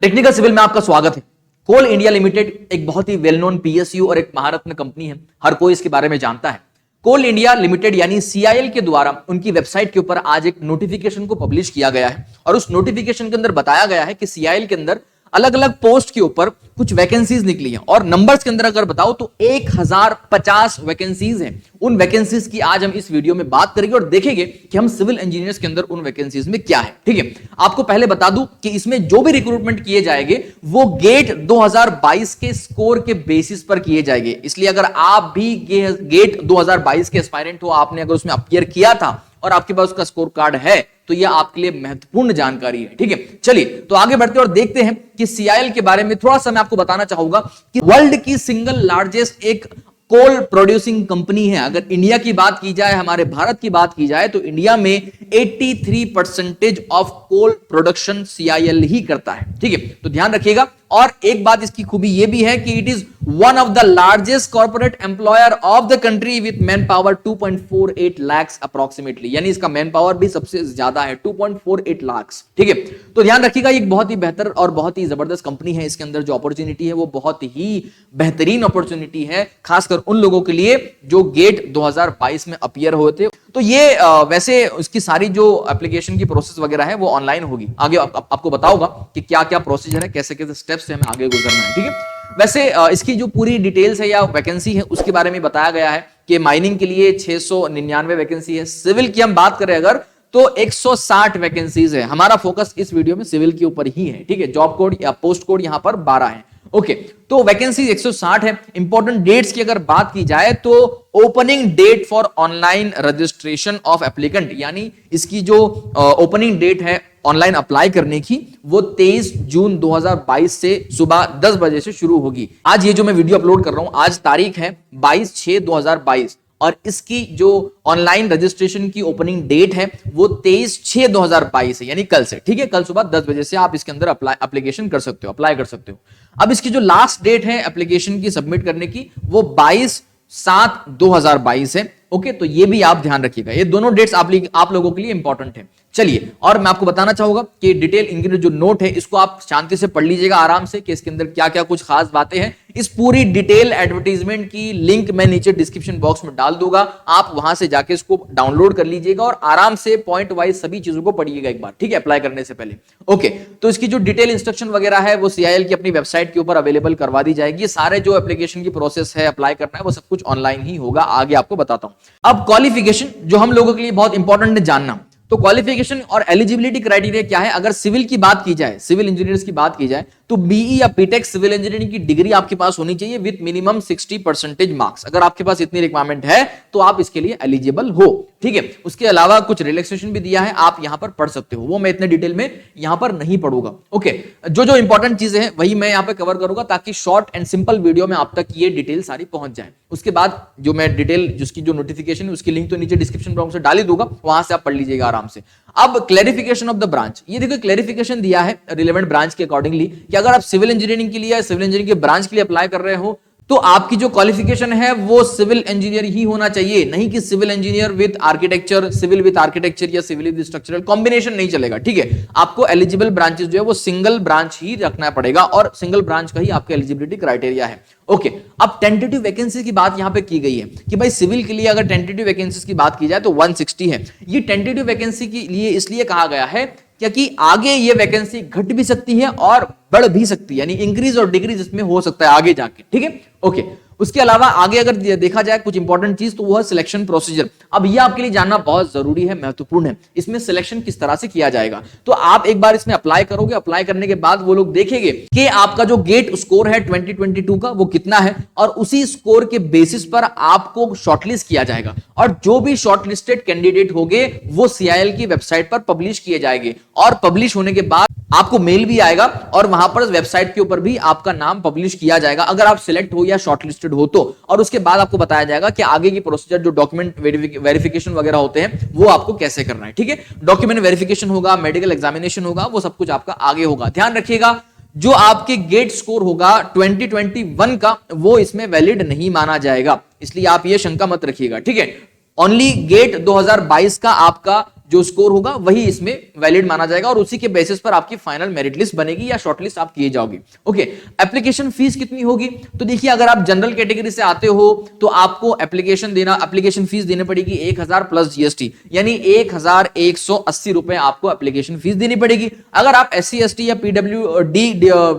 Technical civil में आपका स्वागत है। कोल इंडिया लिमिटेड एक बहुत ही वेल नोन पीएसयू और एक महारत्न कंपनी है, हर कोई इसके बारे में जानता है। कोल इंडिया लिमिटेड यानी सीआईएल के द्वारा उनकी वेबसाइट के ऊपर आज एक नोटिफिकेशन को पब्लिश किया गया है और उस नोटिफिकेशन के अंदर बताया गया है कि सीआईएल के अंदर अलग अलग पोस्ट के ऊपर कुछ वैकेंसीज निकली हैं और नंबर्स के अंदर अगर बताओ तो 1050 वैकेंसीज हैं। उन वैकेंसीज की आज हम इस वीडियो में बात करेंगे और देखेंगे कि हम सिविल इंजीनियर्स के अंदर उन वैकेंसीज में क्या है। ठीक है, आपको पहले बता दूं कि इसमें जो भी रिक्रूटमेंट किए जाएंगे वो गेट 2022 के स्कोर के बेसिस पर किए जाएंगे। इसलिए अगर आप भी गेट 2022 के एस्पायरेंट हो, आपने अगर उसमें अपीयर किया था और आपके पास उसका स्कोर कार्ड है तो यह आपके लिए महत्वपूर्ण जानकारी है। ठीक है, चलिए तो आगे बढ़ते हैं और देखते हैं कि सीआईएल के बारे में थोड़ा सा मैं आपको बताना चाहूंगा कि वर्ल्ड की सिंगल लार्जेस्ट एक कोल प्रोड्यूसिंग कंपनी है। अगर इंडिया की बात की जाए, हमारे भारत की बात की जाए तो इंडिया में 83% ऑफ कोल प्रोडक्शन सीआईएल ही करता है। ठीक है, तो ध्यान रखिएगा। और एक बात इसकी खूबी यह भी है कि it is one of the largest corporate employer of the country with man power 2.48 lakh approximately, यानी इसका मैन पावर भी सबसे ज्यादा है 2.48 लाख। ठीक है, तो ध्यान रखिएगा, एक बहुत ही बेहतर और बहुत ही जबरदस्त कंपनी है। इसके अंदर जो अपॉर्चुनिटी है वो बहुत ही बेहतरीन अपॉर्चुनिटी है, खासकर उन लोगों के लिए जो गेट 2022 में अपीयर हुए थे। तो ये वैसे उसकी सारी जो एप्लीकेशन की प्रोसेस वगैरह है वो ऑनलाइन होगी। आगे आपको बताऊंगा कि क्या क्या प्रोसीजर है, कैसे कैसे स्टेप्स से हमें आगे गुजरना है। ठीक है, वैसे इसकी जो पूरी डिटेल्स है या वैकेंसी है उसके बारे में बताया गया है कि माइनिंग के लिए 699 वैकेंसी है। सिविल की हम बात करें अगर तो 160 वैकेंसीज है। हमारा फोकस इस वीडियो में सिविल के ऊपर ही है। ठीक है, जॉब कोड या पोस्ट कोड यहां पर 12 है। ओके, तो वैकेंसी 160 है। इंपॉर्टेंट डेट्स की अगर बात की जाए तो opening date for online registration of applicant, यानी इसकी जो ओपनिंग डेट है ऑनलाइन अप्लाई करने की वो 23 जून 2022 से सुबह 10 बजे से शुरू होगी। आज ये जो मैं वीडियो अपलोड कर रहा हूं, आज तारीख है 22/6/2022 और इसकी जो ऑनलाइन रजिस्ट्रेशन की ओपनिंग डेट है वो 23/6/2022 है, यानी कल से। ठीक है, कल सुबह 10 बजे से आप इसके अंदर एप्लीकेशन कर सकते हो, अप्लाई कर सकते हो। अब इसकी जो लास्ट डेट है एप्लीकेशन की सबमिट करने की वो 22/7/2022 है। ओके, तो ये भी आप ध्यान रखिएगा, ये दोनों डेट्स आप लोगों के लिए इंपॉर्टेंट है। चलिए, और मैं आपको बताना चाहूंगा कि डिटेल इंग्लिश जो नोट है इसको आप शांति से पढ़ लीजिएगा आराम से कि इसके अंदर क्या क्या कुछ खास बातें हैं। इस पूरी डिटेल एडवर्टीजमेंट की लिंक मैं नीचे डिस्क्रिप्शन बॉक्स में डाल दूंगा, आप वहां से जाके इसको डाउनलोड कर लीजिएगा और आराम से पॉइंट वाइज सभी चीजों को पढ़िएगा एक बार। ठीक है, अप्लाई करने से पहले। ओके, तो इसकी जो डिटेल इंस्ट्रक्शन वगैरह है वो सीआईएल की अपनी वेबसाइट के ऊपर अवेलेबल करवा दी जाएगी। सारे जो एप्लीकेशन की प्रोसेस है, अप्लाई करना है, वो सब कुछ ऑनलाइन ही होगा। आगे आपको बताता हूं। अब क्वालिफिकेशन जो हम लोगों के लिए बहुत इंपॉर्टेंट है जानना, तो क्वालिफिकेशन और एलिजिबिलिटी क्राइटेरिया क्या है। अगर सिविल की बात की जाए, सिविल इंजीनियर्स की बात की जाए तो बीई या बीटेक सिविल इंजीनियरिंग की डिग्री आपके पास होनी चाहिए विद मिनिमम 60% मार्क्स। अगर आपके पास इतनी रिक्वायरमेंट है तो आप इसके लिए एलिजिबल हो। ठीक है, उसके अलावा कुछ रिलैक्सेशन भी दिया है, आप यहां पर पढ़ सकते हो, वो मैं इतने डिटेल में यहां पर नहीं पढ़ूंगा। ओके, जो जो इंपॉर्टेंट चीजें हैं वही मैं यहां पर कवर करूंगा ताकि शॉर्ट एंड सिंपल वीडियो में आप तक ये डिटेल सारी पहुंच जाए। उसके बाद जो मैं डिटेल जिसकी जो नोटिफिकेशन है उसकी लिंक तो नीचे डिस्क्रिप्शन बॉक्स में डाल ही दूंगा, वहां से आप पढ़ लीजिएगा आराम से। अब क्लैरिफिकेशन ऑफ द ब्रांच, ये देखो क्लैरिफिकेशन दिया है रिलेवेंट ब्रांच के अकॉर्डिंगली कि अगर आप सिविल इंजीनियरिंग के लिए, सिविल इंजीनियरिंग के ब्रांच के लिए अप्लाई कर रहे हो तो आपकी जो क्वालिफिकेशन है वो सिविल इंजीनियर ही होना चाहिए, नहीं कि civil engineer with architecture, civil with architecture या सिविल विद स्ट्रक्चरल, कॉम्बिनेशन नहीं चलेगा। ठीक है, आपको एलिजिबल ब्रांचेस जो है वो सिंगल ब्रांच ही रखना पड़ेगा और सिंगल ब्रांच का ही आपका एलिजिबिलिटी क्राइटेरिया है। ओके, अब टेंटेटिव वैकेंसी की बात यहां पे की गई है कि भाई सिविल के लिए अगर टेंटेटिव वैकेंसीज की बात की जाए तो 160 है। ये टेंटेटिव वैकेंसी के लिए इसलिए कहा गया है क्योंकि आगे ये वैकेंसी घट भी सकती है और बढ़ भी सकती है, यानी इंक्रीज और डिक्रीज इसमें हो सकता है आगे जाके। ठीक है, ओके, उसके अलावा आगे अगर देखा जाए कुछ इंपॉर्टेंट चीज तो वो है सिलेक्शन प्रोसीजर। अब ये आपके लिए जानना बहुत जरूरी है, महत्वपूर्ण है, इसमें सिलेक्शन किस तरह से किया जाएगा। तो आप एक बार इसमें अप्लाई करोगे, अप्लाई करने के बाद वो लोग देखेंगे कि आपका जो गेट स्कोर है 2022 का वो कितना है और उसी स्कोर के बेसिस पर आपको शॉर्टलिस्ट किया जाएगा और जो भी शॉर्टलिस्टेड कैंडिडेट होंगे वो सीआईएल की वेबसाइट पर पब्लिश किए जाएंगे और पब्लिश होने के बाद आपको मेल भी आएगा और वहां पर वेबसाइट के ऊपर भी आपका नाम पब्लिश किया जाएगा अगर आप सिलेक्ट हो या शॉर्टलिस्टेड हो तो। और उसके बाद आपको बताया जाएगा कि आगे की प्रोसीजर जो डॉक्यूमेंट वेरिफिकेशन वगैरह होते हैं वो आपको कैसे करना है। ठीक है, डॉक्यूमेंट वेरिफिकेशन होगा, मेडिकल एग्जामिनेशन होगा, वो सब कुछ आपका आगे होगा। ध्यान रखिएगा, जो आपके गेट स्कोर होगा 2021 का वो इसमें वैलिड नहीं माना जाएगा, इसलिए आप ये शंका मत रखिएगा। ठीक है, ओनली गेट 2022 का आपका जो स्कोर होगा वही इसमें वैलिड माना जाएगा और उसी के बेसिस पर आपकी फाइनल मेरिट लिस्ट बनेगी या शॉर्ट लिस्ट आप किए जाओगे। ओके, एप्लीकेशन फीस कितनी होगी? तो देखिए, अगर आप जनरल कैटेगरी से आते हो तो आपको एप्लीकेशन फीस देनी पड़ेगी 1000 प्लस जीएसटी, यानी 1180 रुपए आपको एप्लीकेशन फीस देनी पड़ेगी। अगर आप SC ST या PWD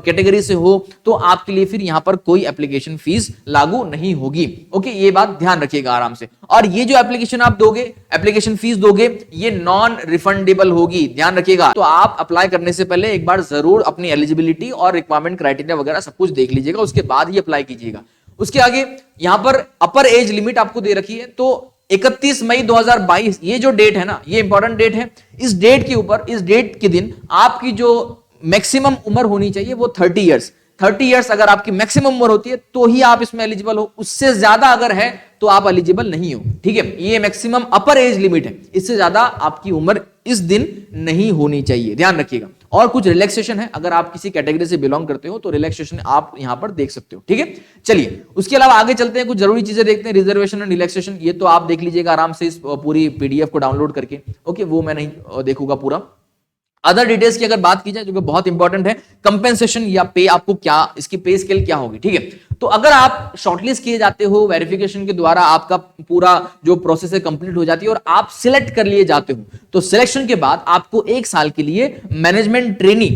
कैटेगरी से हो तो आपके लिए फिर यहां पर कोई एप्लीकेशन फीस लागू नहीं होगी। ओके, ये बात ध्यान रखिएगा आराम से। और ये जो एप्लीकेशन आप दोगे, एप्लीकेशन फीस दोगे, ये नॉन रिफंडेबल होगी, ध्यान रखिएगा। तो आप अप्लाई करने से पहले एक बार जरूर अपनी एलिजिबिलिटी और रिक्वायरमेंट क्राइटेरिया वगैरह सब कुछ देख लीजिएगा, उसके बाद ही अप्लाई कीजिएगा। उसके आगे यहां पर अपर एज लिमिट आपको दे रखी है, तो 31 मई 2022 ये जो डेट है ना, ये इंपॉर्टेंट डेट है। इस डेट के ऊपर, इस डेट के दिन आपकी जो मैक्सिमम उम्र होनी चाहिए वो 30 इयर्स अगर आपकी मैक्सिमम उम्र होती है तो ही आप इसमें एलिजिबल हो, उससे ज्यादा अगर है तो आप एलिजिबल नहीं हो। ठीक है, ये मैक्सिमम अपर एज लिमिट है, इससे ज्यादा आपकी उम्र इस दिन नहीं होनी चाहिए, ध्यान रखिएगा। और कुछ रिलैक्सेशन है, अगर आप किसी कैटेगरी से बिलोंग करते हो तो रिलैक्सेशन आप यहां पर देख सकते हो। ठीक है, चलिए उसके अलावा आगे चलते हैं, कुछ जरूरी चीजें देखते हैं। रिजर्वेशन एंड रिलैक्सेशन, ये तो आप देख लीजिएगा आराम से इस पूरी PDF को डाउनलोड करके। ओके, वो मैं नहीं देखूंगा पूरा। अदर डिटेल्स की अगर बात की जाए जो कि बहुत इंपॉर्टेंट है, कंपेंसेशन या पे, आपको क्या इसकी पे स्केल क्या होगी। ठीक है, तो अगर आप शॉर्टलिस्ट किए जाते हो, वेरिफिकेशन के द्वारा आपका पूरा जो प्रोसेस है कंप्लीट हो जाती है और आप सिलेक्ट कर लिए जाते हो, तो सिलेक्शन के बाद आपको 1 साल के लिए मैनेजमेंट ट्रेनी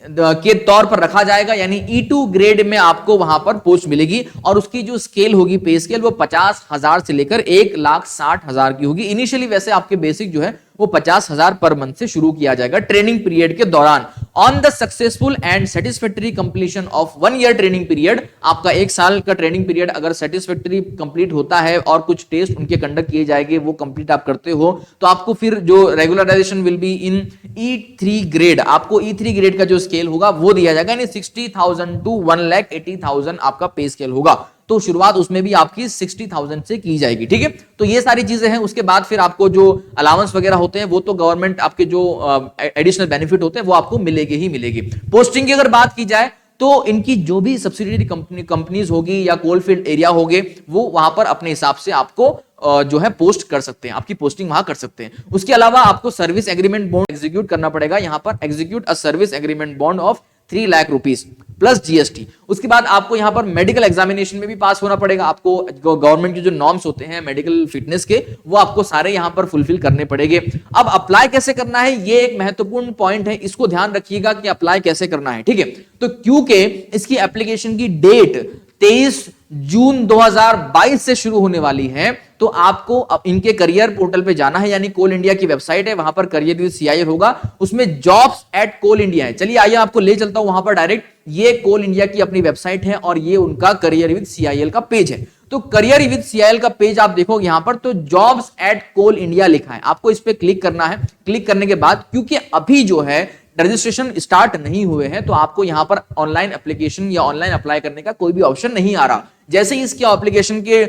के तौर पर रखा जाएगा, यानी E2 ग्रेड में आपको वहां पर पोस्ट मिलेगी और उसकी जो स्केल होगी, पे स्केल, वो 50,000 से लेकर 1,60,000 की होगी। इनिशियली वैसे आपके बेसिक जो है वो 50,000 पर मंथ से शुरू किया जाएगा ट्रेनिंग पीरियड के दौरान। On the successful and satisfactory completion of 1 ear training period, आपका 1 साल का ट्रेनिंग पीरियड अगर सेटिस्फैक्टरी कंप्लीट होता है और कुछ टेस्ट उनके कंडक्ट किए जाएंगे, वो कंप्लीट आप करते हो, तो आपको फिर जो regularisation will be in E3 grade, आपको E3 ग्रेड का जो स्केल होगा वो दिया जाएगा, यानी 60,000 टू 1,80,000 आपका पे स्केल होगा। तो शुरुआत उसमें भी आपकी 60,000 से की जाएगी। ठीक है, तो ये सारी चीजें हैं। उसके बाद फिर आपको जो अलाउंस वगैरह होते हैं वो तो गवर्नमेंट, आपके जो एडिशनल बेनिफिट होते हैं वो आपको मिलेगी ही मिलेगी। पोस्टिंग की अगर बात की जाए तो इनकी जो भी सब्सिडियरी कंपनीज होगी या कोलफील्ड एरिया होंगे, वो वहां पर अपने हिसाब से आपको जो है पोस्ट कर सकते हैं, आपकी पोस्टिंग वहां कर सकते हैं। उसके अलावा आपको सर्विस एग्रीमेंट बॉन्ड एग्जीक्यूट करना पड़ेगा, यहां पर execute a service agreement bond of 3 lakh rupees plus GST. उसके बाद आपको यहां पर मेडिकल एग्जामिनेशन में भी पास होना पड़ेगा, आपको गवर्नमेंट के जो नॉर्म्स होते हैं मेडिकल फिटनेस के, वो आपको सारे यहां पर फुलफिल करने पड़ेंगे। अब अप्लाई कैसे करना है, ये एक महत्वपूर्ण पॉइंट है, इसको ध्यान रखिएगा कि अप्लाई कैसे करना है। ठीक है, तो क्योंकि इसकी एप्लीकेशन की डेट 23 जून 2022 से शुरू होने वाली है, तो आपको अब इनके करियर पोर्टल पे जाना है, यानी कोल इंडिया की वेबसाइट है, वहां पर करियर विद CIL होगा, उसमें jobs@कोल इंडिया है। चलिए आइए आपको ले चलता हूं वहां पर डायरेक्ट। ये कोल इंडिया की अपनी वेबसाइट है और ये उनका करियर विद CIL का पेज है। तो करियर विद CIL का पेज आप देखोगे यहां पर, तो jobs@कोल इंडिया लिखा है, आपको इस पे क्लिक करना है। क्लिक करने के बाद, क्योंकि अभी जो है रजिस्ट्रेशन स्टार्ट नहीं हुए हैं, तो आपको यहां पर ऑनलाइन एप्लीकेशन या ऑनलाइन अप्लाई करने का कोई भी ऑप्शन नहीं आ रहा। जैसे ही इसके एप्लीकेशन के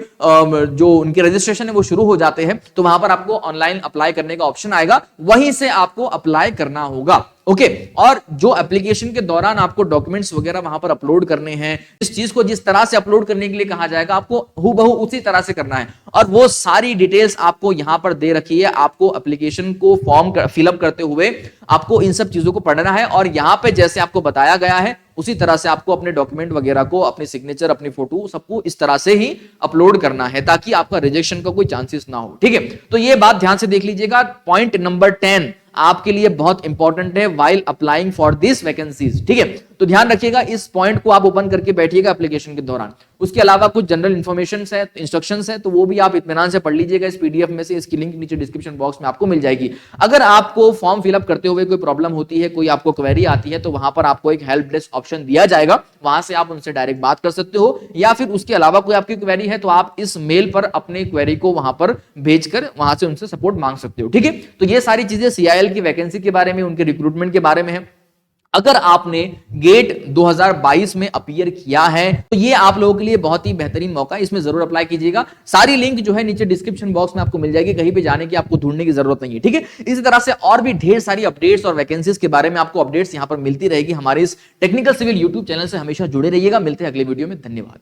जो उनके रजिस्ट्रेशन है वो शुरू हो जाते हैं, तो वहां पर आपको ऑनलाइन अप्लाई करने का ऑप्शन आएगा, वहीं से आपको अप्लाई करना होगा। ओके, और जो एप्लीकेशन के दौरान आपको डॉक्यूमेंट्स वगैरह वहां पर अपलोड करने हैं, इस चीज को जिस तरह से अपलोड करने के लिए कहा जाएगा, आपको हूबहू उसी तरह से करना है, और वो सारी डिटेल्स आपको यहां पर दे रखी है। आपको एप्लीकेशन को फॉर्म फिलअप करते हुए आपको इन सब चीजों को पढ़ना है, और यहां पे जैसे आपको बताया गया है उसी तरह से आपको अपने डॉक्यूमेंट वगैरह को, अपने सिग्नेचर, अपनी फोटो, सबको इस तरह से ही अपलोड करना है, ताकि आपका रिजेक्शन का कोई चांसेस ना हो। ठीक है, तो ये बात ध्यान से देख लीजिएगा। पॉइंट नंबर 10 आपके लिए बहुत इंपॉर्टेंट है while applying for this vacancies. ठीक है, तो ध्यान रखिएगा, इस पॉइंट को आप ओपन करके बैठिएगा एप्लीकेशन के दौरान। उसके अलावा कुछ जनरल इंफॉर्मेशन है, इंस्ट्रक्शंस है, तो वो भी आप इत्मीनान से पढ़ लीजिएगा इस PDF में से। इसकी लिंक नीचे डिस्क्रिप्शन बॉक्स में आपको मिल जाएगी। अगर आपको फॉर्म फिलअप करते हुए कोई प्रॉब्लम होती है, कोई आपको क्वेरी आती है, तो वहां पर आपको एक हेल्प डेस्क ऑप्शन दिया जाएगा, वहां से आप उनसे डायरेक्ट बात कर सकते हो, या फिर उसके अलावा कोई आपकी क्वेरी है तो आप इस मेल पर अपने क्वेरी को वहां पर भेजकर वहां से उनसे सपोर्ट मांग सकते हो। ठीक है, तो ये सारी चीजें CIL की वैकेंसी के बारे में, उनके रिक्रूटमेंट के बारे में है। अगर आपने गेट 2022 में अपीयर किया है तो ये आप लोगों के लिए बहुत ही बेहतरीन मौका है, इसमें जरूर अप्लाई कीजिएगा। सारी लिंक जो है नीचे डिस्क्रिप्शन बॉक्स में आपको मिल जाएगी, कहीं पे जाने की आपको ढूंढने की जरूरत नहीं है। ठीक है, इसी तरह से और भी ढेर सारी अपडेट्स और वैकेंसीज के बारे में आपको अपडेट्स यहां पर मिलती रहेगी। हमारे इस टेक्निकल सिविल यूट्यूब चैनल से हमेशा जुड़े रहिएगा। मिलते हैं अगले वीडियो में, धन्यवाद।